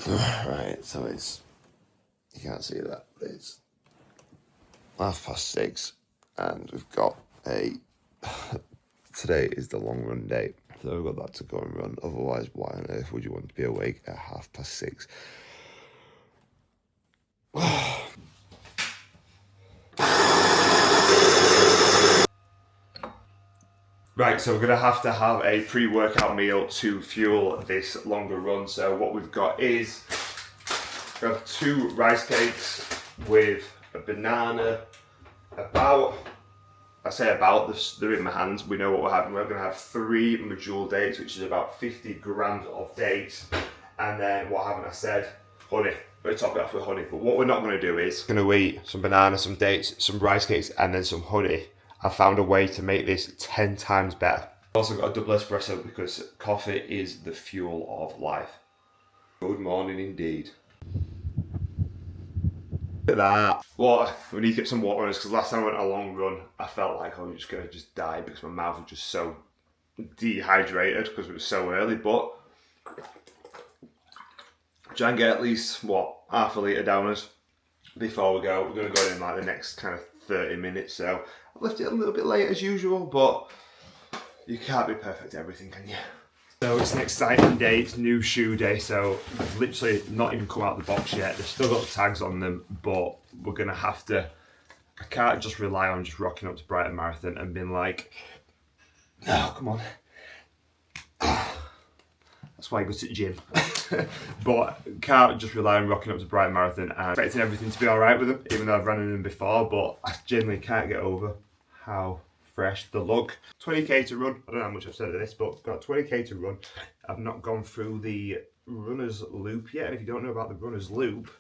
Right, so it's, you can't see that, but it's 6:30 and we've got today is the long run day. So we've got that to go and run. Otherwise, why on earth would you want to be awake at 6:30? Right, so we're going to have a pre-workout meal to fuel this longer run. So what we've got is, we have 2 rice cakes with a banana, they're in my hands, we know what we're having. We're going to have 3 medjool dates, which is about 50 grams of dates. And then what haven't I said? Honey. We're going to top it off with honey. But what we're not going to do is, going to eat some banana, some dates, some rice cakes, and then some honey. I found a way to make this 10 times better. I've also got a double espresso because coffee is the fuel of life. Good morning indeed. Look at that. Water. We need to get some water on us because last time I went on a long run, I felt like I was just going to die because my mouth was just so dehydrated because it was so early. But try and get at least, half a litre down us before we go. We're going to go in like the next kind of 30 minutes. So I've left it a little bit late as usual, but you can't be perfect at everything, can you? So it's an exciting day, it's new shoe day, so I've literally not even come out of the box yet. They've still got tags on them, but we're going to have to, I can't just rely on just rocking up to Brighton Marathon and being like, oh, come on. That's why I go to the gym. But can't just rely on rocking up to Brighton Marathon and expecting everything to be alright with them, even though I've run in them before, but I genuinely can't get over how fresh the look. 20k to run. I don't know how much I've said of this, but got 20k to run. I've not gone through the runner's loop yet. And if you don't know about the runner's loop,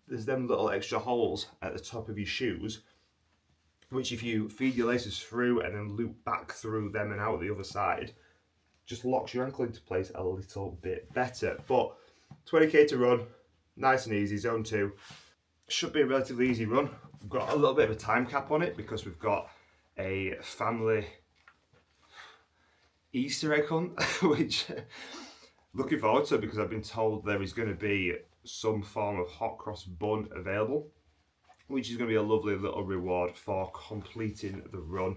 there's them little extra holes at the top of your shoes, which if you feed your laces through and then loop back through them and out the other side, just locks your ankle into place a little bit better. But 20k to run, nice and easy, zone 2. Should be a relatively easy run. We've got a little bit of a time cap on it because we've got a family Easter egg hunt, which looking forward to because I've been told there is going to be some form of hot cross bun available, which is going to be a lovely little reward for completing the run.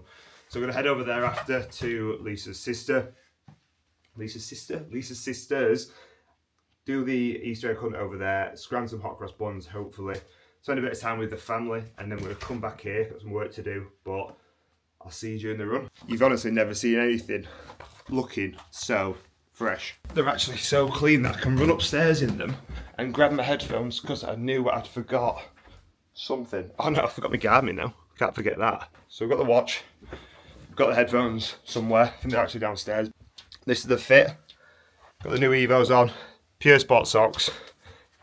So we're going to head over there after to Lisa's sisters, do the Easter egg hunt over there, scram some hot cross buns hopefully, spend a bit of time with the family, and then we're going to come back here, got some work to do, but I'll see you during the run. You've honestly never seen anything looking so fresh. They're actually so clean that I can run upstairs in them and grab my headphones because I knew I'd forgot something. Oh no, I forgot my Garmin now. Can't forget that. So we've got the watch, we've got the headphones somewhere. I think they're actually downstairs. This is the fit. Got the new Evos on, pure sport socks,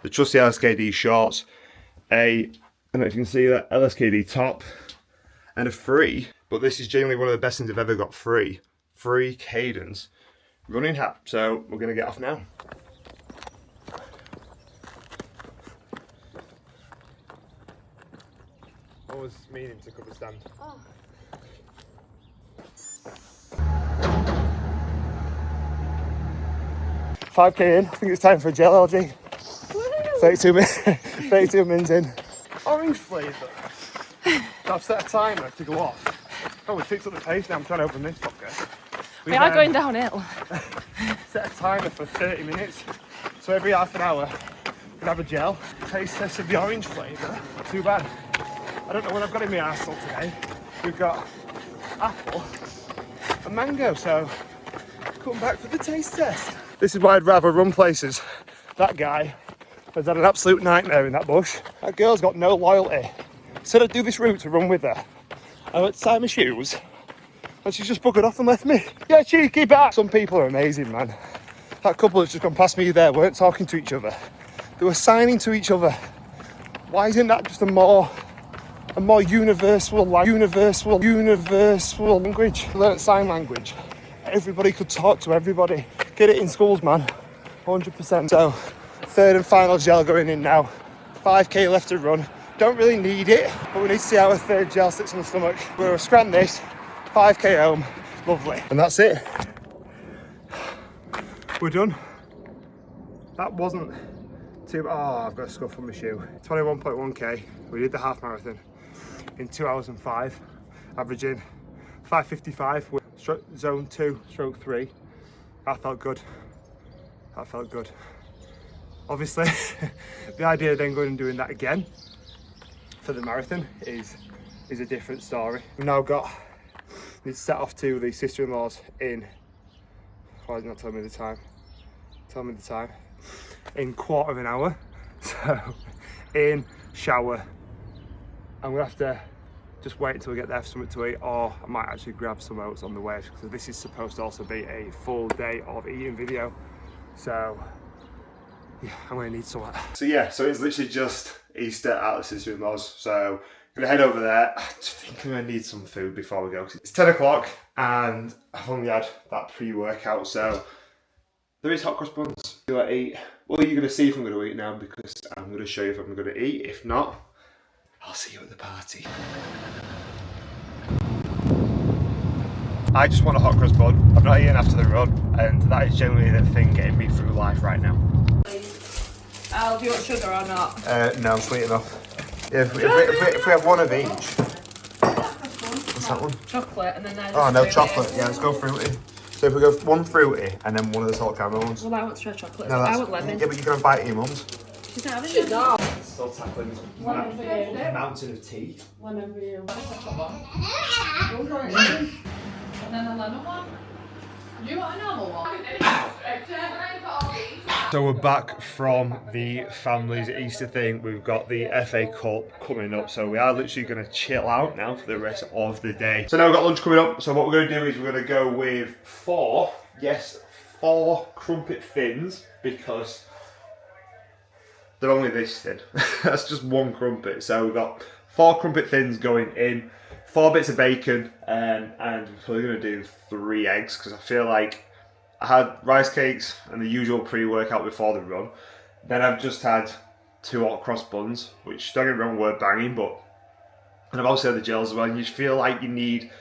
the trusty LSKD shorts, I don't know if you can see that, LSKD top, and a free, but this is genuinely one of the best things I've ever got free Cadence running hat. So we're going to get off now. I was meaning to cover stand. Oh. $5k in, I think it's time for a gel LG. 32 minutes in. Orange flavour. I've set a timer to go off. Oh, we picked up the pace now, I'm trying to open this fucker. We are going downhill. Set a timer for 30 minutes. So every half an hour, we'll have a gel. Taste test of the orange flavour. Too bad. I don't know what I've got in my arsehole today. We've got apple and mango, so come back for the taste test. This is why I'd rather run places. That guy has had an absolute nightmare in that bush. That girl's got no loyalty. Said I'd do this route to run with her. I went to tie my shoes and she's just buggered off and left me. Yeah, cheeky bat. Some people are amazing, man. That couple that's just gone past me there weren't talking to each other. They were signing to each other. Why isn't that just a more universal language? Learn sign language. Everybody could talk to everybody. Get it in schools, man. 100%. So, third and final gel going in now. 5k left to run. Don't really need it, but we need to see how a third gel sits on the stomach. We're gonna scram this, 5k home, lovely. And that's it. We're done. That wasn't I've got a scuff on my shoe. 21.1k. We did the half marathon in 2 hours and 5, averaging 5:55 with zone 2, stroke 3. That felt good. That felt good. Obviously, the idea of then going and doing that again for the marathon is a different story. We've now need to set off to the sister-in-law's in. Why is it not telling me the time? Tell me the time. In quarter of an hour. So, in, shower. I'm gonna have to just wait until we get there for something to eat, or I might actually grab some oats on the way, because this is supposed to also be a full day of eating video. So, yeah, I'm gonna need some of that. So yeah, so it's literally just Easter at the sister-in-law's. So, I'm gonna head over there. I think I'm gonna need some food before we go. It's 10 o'clock and I've only had that pre-workout, so there is hot cross buns. Do I eat? Well, you're gonna see if I'm gonna eat now, because I'm gonna show you if I'm gonna eat. If not, I'll see you at the party. I just want a hot cross bun. I'm not eating after the run, and that is generally the thing getting me through life right now. Al, do you want sugar or not? No, I'm sweet enough. Yeah, if we have one of each. What's that one? Chocolate, and then there's Oh no, fruity. chocolate. Yeah, let's go fruity. So if we go one fruity and then one of the salt caramel ones. Well, I want to try chocolate. No, I want lemon. Yeah, but you can bite your mum's. She's not having it. Still tackling this Lemon for you. mountain of tea. Lemon for you. And then the lemon one. Do you want a normal one? So we're back from the family's Easter thing. We've got the FA Cup coming up, so we are literally going to chill out now for the rest of the day. So now we've got lunch coming up, so what we're going to do is we're going to go with four crumpet thins, because they're only this thin. That's just one crumpet. So we've got 4 crumpet thins going in, 4 bits of bacon, and we're probably going to do 3 eggs, because I feel like I had rice cakes and the usual pre-workout before the run. Then I've just had 2 hot cross buns, which, don't get me wrong, were banging, and I've also had the gels as well, and you just feel like you need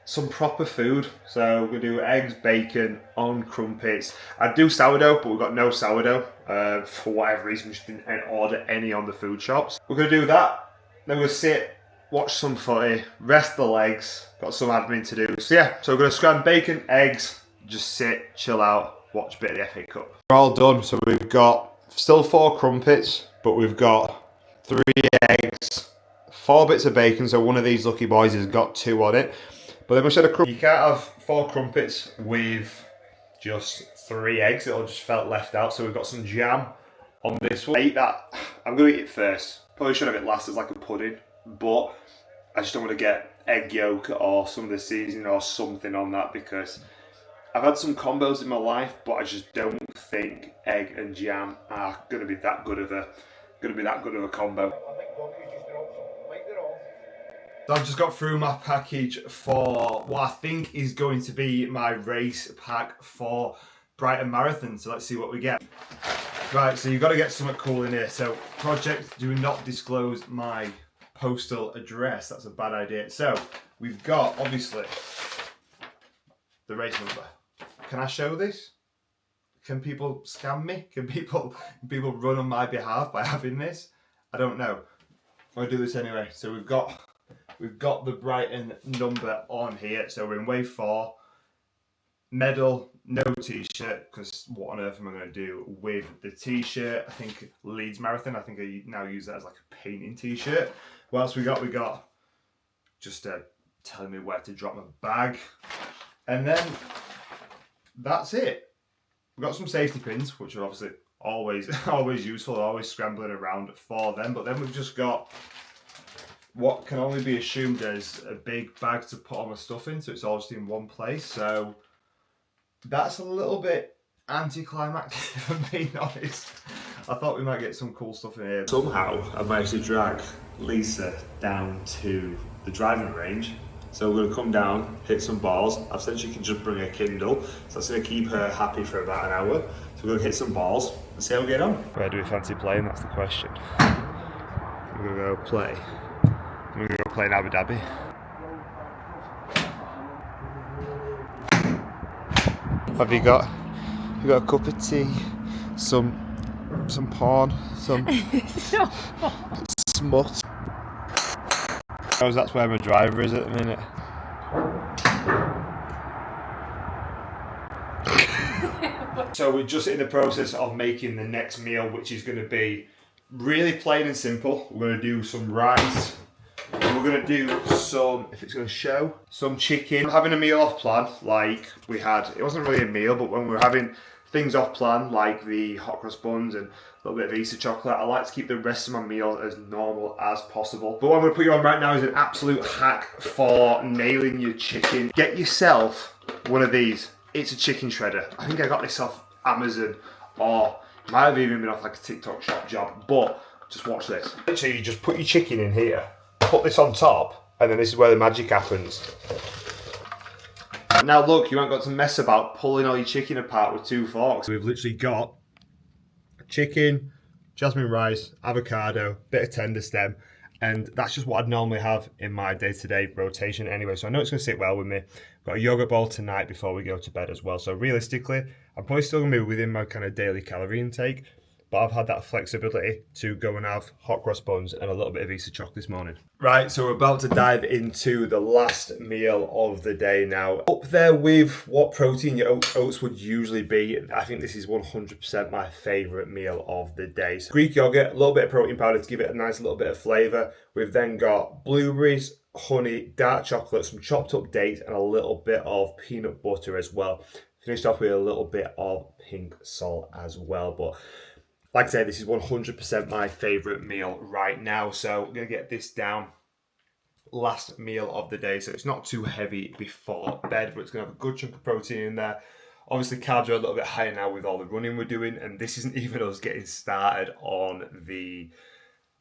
some proper food. So we're going to do eggs, bacon on crumpets. I'd do sourdough, but we've got no sourdough. For whatever reason, we just didn't order any on the food shops. We're going to do that. Then we'll sit, watch some footy, rest the legs. Got some admin to do. So yeah, so we're going to scram bacon, eggs, just sit, chill out, watch a bit of the FA Cup. We're all done. So we've got still 4 crumpets, but we've got 3 eggs, 4 bits of bacon. So one of these lucky boys has got 2 on it. But then we said you can't have 4 crumpets with just 3 eggs. It all just felt left out. So we've got some jam on this one. I eat that. I'm going to eat it first. Probably should have it last as like a pudding, but I just don't want to get egg yolk or some of the seasoning or something on that, because I've had some combos in my life, but I just don't think egg and jam are going to be that good of a combo. So I've just got through my package for what I think is going to be my race pack for Brighton Marathon. So let's see what we get. Right, so you've got to get something cool in here. So project, do not disclose my postal address. That's a bad idea. So we've got, obviously, the race number. Can I show this? Can people scam me? Can people run on my behalf by having this? I don't know. I'm going to do this anyway. So we've got the Brighton number on here. So we're in wave 4. Medal, no t-shirt, because what on earth am I going to do with the t-shirt? I think Leeds Marathon, I think I now use that as like a painting t-shirt. What else we got? We got just telling me where to drop my bag. And then that's it. We've got some safety pins, which are obviously always useful, always scrambling around for them. But then we've just got what can only be assumed as a big bag to put all my stuff in, so it's all just in one place. So that's a little bit anticlimactic, if I'm being honest. I thought we might get some cool stuff in here. Somehow I managed to drag Lisa down to the driving range. So we're going to come down, hit some balls. I've said she can just bring a Kindle, so that's going to keep her happy for about an hour. So we're going to hit some balls and see how we get on. Where do we fancy playing? That's the question. We're going to go play. We're going to go play in Abu Dhabi. Have you got a cup of tea, some some porn, some smut. That's where my driver is at the minute. So we're just in the process of making the next meal, which is going to be really plain and simple. We're going to do some rice. We're going to do some, if it's going to show, some chicken. I'm having a meal off plan, like we had. It wasn't really a meal, but when we were having things off plan, like the hot cross buns and a little bit of Easter chocolate, I like to keep the rest of my meal as normal as possible. But what I'm going to put you on right now is an absolute hack for nailing your chicken. Get yourself one of these. It's a chicken shredder. I think I got this off Amazon, or it might have even been off like a TikTok shop job, but just watch this. Literally, you just put your chicken in here, put this on top, and then this is where the magic happens. Now look, you ain't got to mess about pulling all your chicken apart with 2 forks. We've literally got chicken, jasmine rice, avocado, bit of tender stem, and that's just what I'd normally have in my day-to-day rotation anyway, so I know it's going to sit well with me. Got a yogurt bowl tonight before we go to bed as well, so realistically I'm probably still going to be within my kind of daily calorie intake, but I've had that flexibility to go and have hot cross buns and a little bit of Easter chocolate this morning. Right, so we're about to dive into the last meal of the day now. Up there with what protein your oats would usually be, I think this is 100% my favourite meal of the day. So Greek yogurt, a little bit of protein powder to give it a nice little bit of flavour. We've then got blueberries, honey, dark chocolate, some chopped up dates, and a little bit of peanut butter as well. Finished off with a little bit of pink salt as well, but like I say, this is 100% my favourite meal right now. So we're going to get this down. Last meal of the day. So it's not too heavy before bed, but it's going to have a good chunk of protein in there. Obviously, carbs are a little bit higher now with all the running we're doing. And this isn't even us getting started on the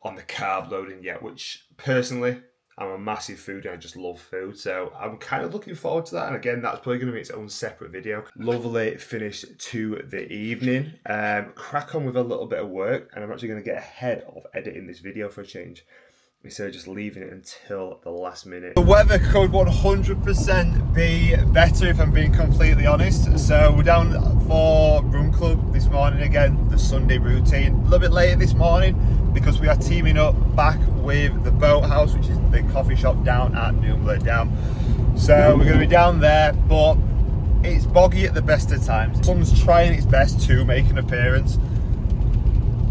carb loading yet, which personally, I'm a massive foodie. I just love food. So I'm kind of looking forward to that. And again, that's probably going to be its own separate video. Lovely finish to the evening. Crack on with a little bit of work. And I'm actually going to get ahead of editing this video for a change, instead of just leaving it until the last minute. The weather could 100% be better if I'm being completely honest. So we're down for Run Club this morning again, the Sunday routine. A little bit later this morning because we are teaming up back with the Boathouse, which is the coffee shop down at Newmler Dam. So we're going to be down there, but it's boggy at the best of times. The sun's trying its best to make an appearance,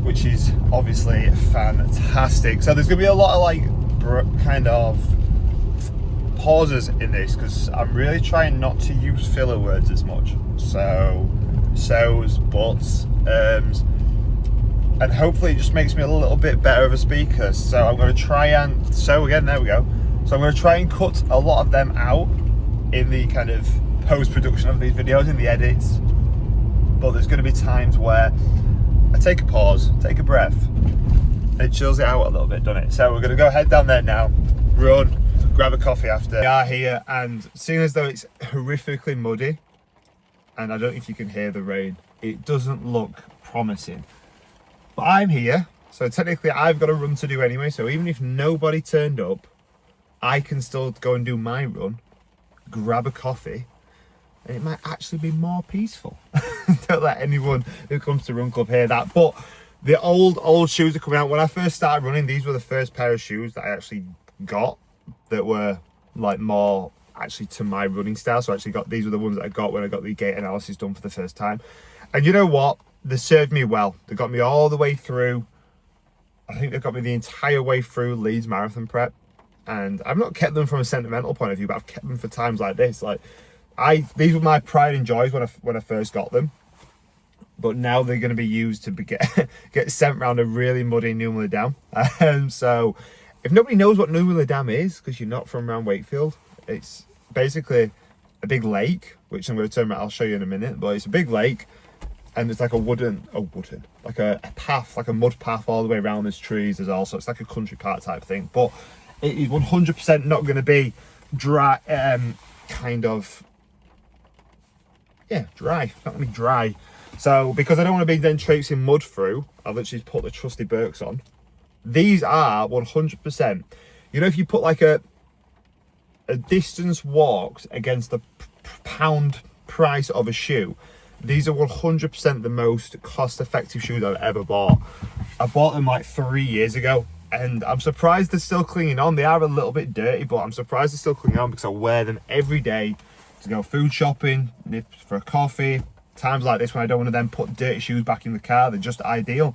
which is obviously fantastic. So there's going to be a lot of like kind of pauses in this because I'm really trying not to use filler words as much. So's, buts, and hopefully it just makes me a little bit better of a speaker. So I'm going to try and, again, there we go. So I'm going to try and cut a lot of them out in the kind of post-production of these videos, in the edits. But there's going to be times where I take a pause, take a breath, and it chills it out a little bit, doesn't it? So we're going to go head down there now, run, grab a coffee after. We are here, and seeing as though it's horrifically muddy, and I don't know if you can hear the rain, it doesn't look promising. But I'm here, so technically I've got a run to do anyway, so even if nobody turned up, I can still go and do my run, grab a coffee, and it might actually be more peaceful. Don't let anyone who comes to Run Club hear that. But the old shoes are coming out. When I first started running, these were the first pair of shoes that I actually got that were like more actually to my running style. So I actually got, these were the ones that I got when I got the gait analysis done for the first time. And you know what? They served me well. They got me all the way through. I think they got me the entire way through Leeds Marathon prep. And I've not kept them from a sentimental point of view, but I've kept them for times like this. Like these were my pride and joys when I first got them. But now they're going to be used to get sent around a really muddy Newmler Dam. So if nobody knows what Newmler Dam is, because you're not from around Wakefield, it's basically a big lake, which I'm going to turn around, I'll show you in a minute, but it's a big lake, and it's like like a path, like a mud path all the way around. There's trees, there's also, it's like a country park type thing, but it is 100% not going to be dry, dry, not going to be dry. So, because I don't want to be then traipsing mud through, I've literally put the trusty Birks on. These are 100%. You know, if you put like a distance walked against the pound price of a shoe, These are 100% the most cost-effective shoes I've ever bought. I bought them like 3 years ago, and I'm surprised they're still clinging on. They are a little bit dirty, but I'm surprised they're still clinging on because I wear them every day to go food shopping, nip for a coffee. Times like this when I don't want to then put dirty shoes back in the car, they're just ideal.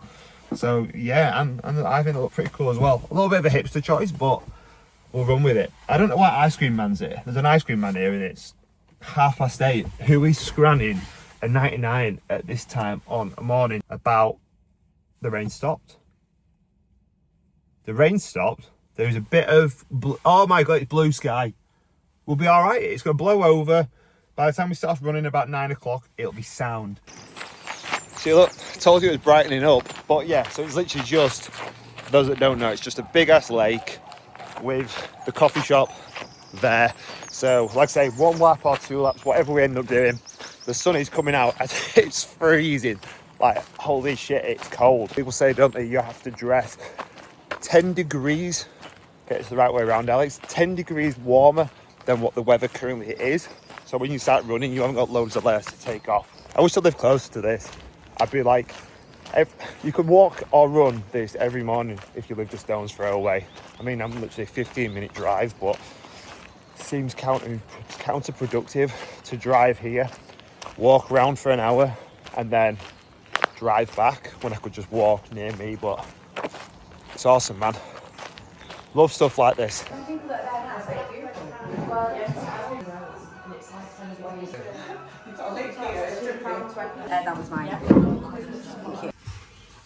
So yeah, and I think they look pretty cool as well. A little bit of a hipster choice, but we'll run with it. I don't know why ice cream man's here. There's an ice cream man here and it's 8:30. Who is scranning a 99 at this time on a morning about the rain stopped? The rain stopped. There's a bit of, oh my God, it's blue sky. We'll be all right. It's going to blow over. By the time we start off running about 9 o'clock, it'll be sound. See, look, I told you it was brightening up. But yeah, so it's literally just, for those that don't know, it's just a big ass lake with the coffee shop there. So, like I say, 1 lap or 2 laps, whatever we end up doing, the sun is coming out and it's freezing. Like, holy shit, it's cold. People say, don't they, you have to dress 10 degrees, okay, it's the right way around, Alex, 10 degrees warmer than what the weather currently is. So when you start running, you haven't got loads of layers to take off. I wish I lived closer to this. I'd be like, you could walk or run this every morning if you lived a stone's throw away. I mean, I'm literally a 15-minute drive, but it seems counterproductive to drive here, walk around for an hour, and then drive back when I could just walk near me. But it's awesome, man. Love stuff like this. That was mine.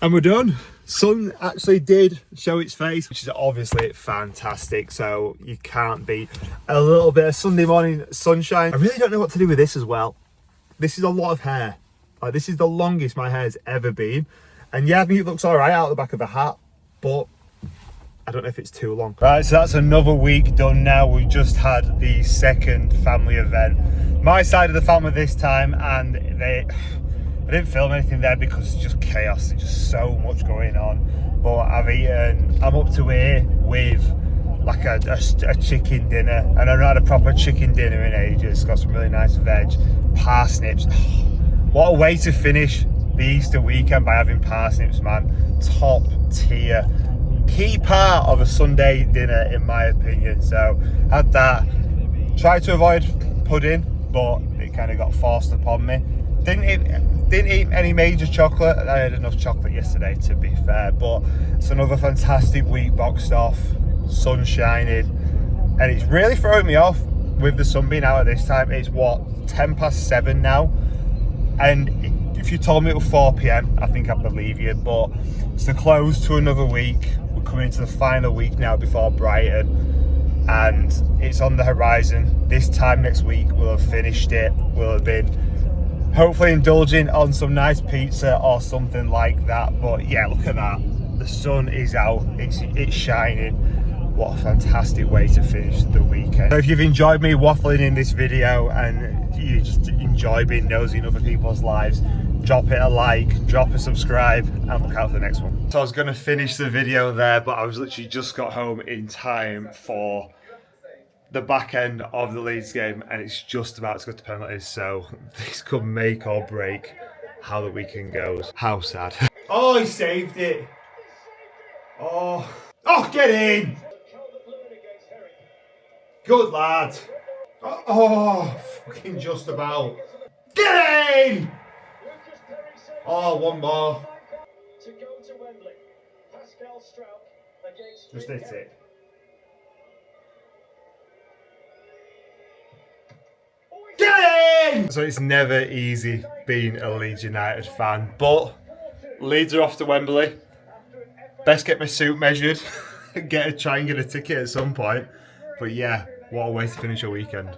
And we're done. Sun actually did show its face, which is obviously fantastic. So you can't beat a little bit of Sunday morning sunshine. I really don't know what to do with this as well. This is a lot of hair. Like, this is the longest my hair's ever been. And yeah, I think it looks all right out the back of the hat, but I don't know if it's too long. Right, so that's another week done now. We've just had the second family event. My side of the family this time, and I didn't film anything there because it's just chaos. There's just so much going on. But I'm up to here with like a chicken dinner, and I've not had a proper chicken dinner in ages. Got some really nice veg, parsnips. What a way to finish the Easter weekend by having parsnips, man. Top tier. Key part of a Sunday dinner, in my opinion. So had that. Tried to avoid pudding, but it kind of got forced upon me. Didn't eat any major chocolate. I had enough chocolate yesterday, to be fair. But it's another fantastic week boxed off. Sun shining, and it's really throwing me off with the sun being out at this time. It's what, 7:10 now, and if you told me it was 4 p.m, I think I'd believe you. But it's the close to another week. We're coming into the final week now before Brighton, and it's on the horizon. This time next week we'll have finished it. We'll have been hopefully indulging on some nice pizza or something like that. But yeah, look at that. The sun is out. It's shining. What a fantastic way to finish the weekend. So if you've enjoyed me waffling in this video and you just enjoy being nosy in other people's lives, drop it a like, drop a subscribe, and look out for the next one. So I was going to finish the video there, but I was literally just got home in time for the back end of the Leeds game, and it's just about to go to penalties. So this could make or break how the weekend goes. How sad. Oh, he saved it. Oh, get in. Good lad. Oh, fucking just about. Get in! Oh, one more. Just hit it. Get in! So it's never easy being a Leeds United fan, but Leeds are off to Wembley. Best get my suit measured. Try and get a ticket at some point. But yeah, what a way to finish a weekend.